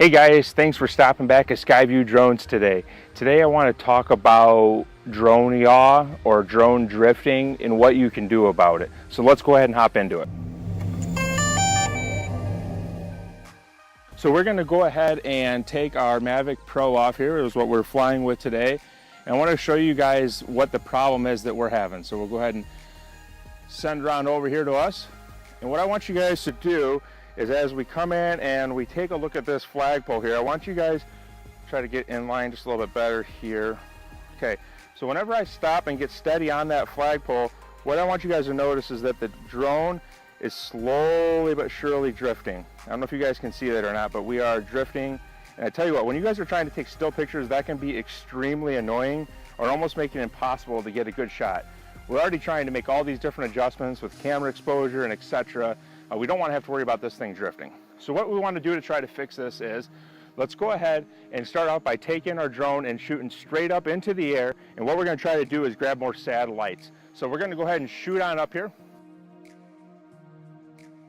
Hey guys, thanks for stopping back at Skyview Drones today. Today I want to talk about drone yaw or drone drifting and what you can do about it. So let's go ahead and hop into it. So we're going to go ahead and take our Mavic Pro off here. It was what we're flying with today. And I want to show you guys what the problem is that we're having. So we'll go ahead and send it on over here to us. And what I want you guys to do is as we come in and we take a look at this flagpole here, I want you guys to try to get in line just a little bit better here. Okay, so whenever I stop and get steady on that flagpole, what I want you guys to notice is that the drone is slowly but surely drifting. I don't know if you guys can see that or not, but we are drifting. And I tell you what, when you guys are trying to take still pictures, that can be extremely annoying or almost make it impossible to get a good shot. We're already trying to make all these different adjustments with camera exposure and etc. We don't want to have to worry about this thing drifting. So what we want to do to try to fix this is, let's go ahead and start out by taking our drone and shooting straight up into the air. And what we're going to try to do is grab more satellites. So we're going to go ahead and shoot on up here.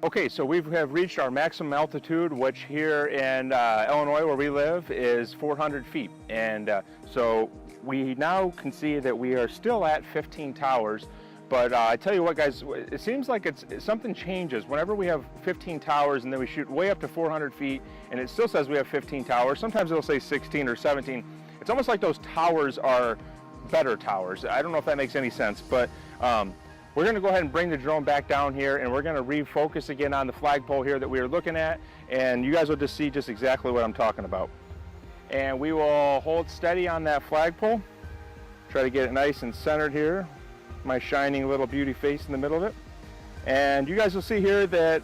Okay, so we have reached our maximum altitude, which here in Illinois where we live is 400 feet. And so we now can see that we are still at 15 towers. But I tell you what guys, it seems like something changes whenever we have 15 towers and then we shoot way up to 400 feet and it still says we have 15 towers. Sometimes it'll say 16 or 17. It's almost like those towers are better towers. I don't know if that makes any sense, but we're gonna go ahead and bring the drone back down here and we're gonna refocus again on the flagpole here that we were looking at, and you guys will just see just exactly what I'm talking about. And we will hold steady on that flagpole, try to get it nice and centered here. My shining little beauty face in the middle of it. And you guys will see here that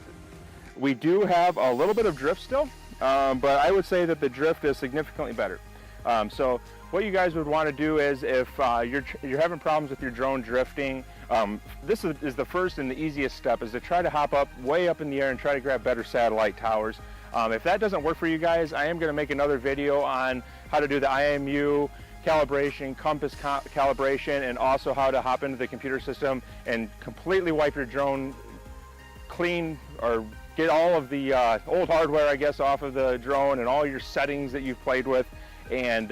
we do have a little bit of drift still, but I would say that the drift is significantly better. So what you guys would want to do is if you're having problems with your drone drifting, this is the first and the easiest step, is to try to hop up way up in the air and try to grab better satellite towers. If that doesn't work for you guys, I am going to make another video on how to do the IMU calibration, compass calibration, and also how to hop into the computer system and completely wipe your drone clean, or get all of the old hardware, I guess, off of the drone and all your settings that you've played with, and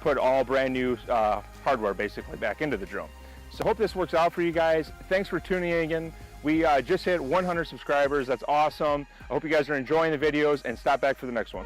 put all brand new hardware basically back into the drone. So hope this works out for you guys. Thanks for tuning in again. We just hit 100 subscribers. That's awesome. I hope you guys are enjoying the videos, and stop back for the next one.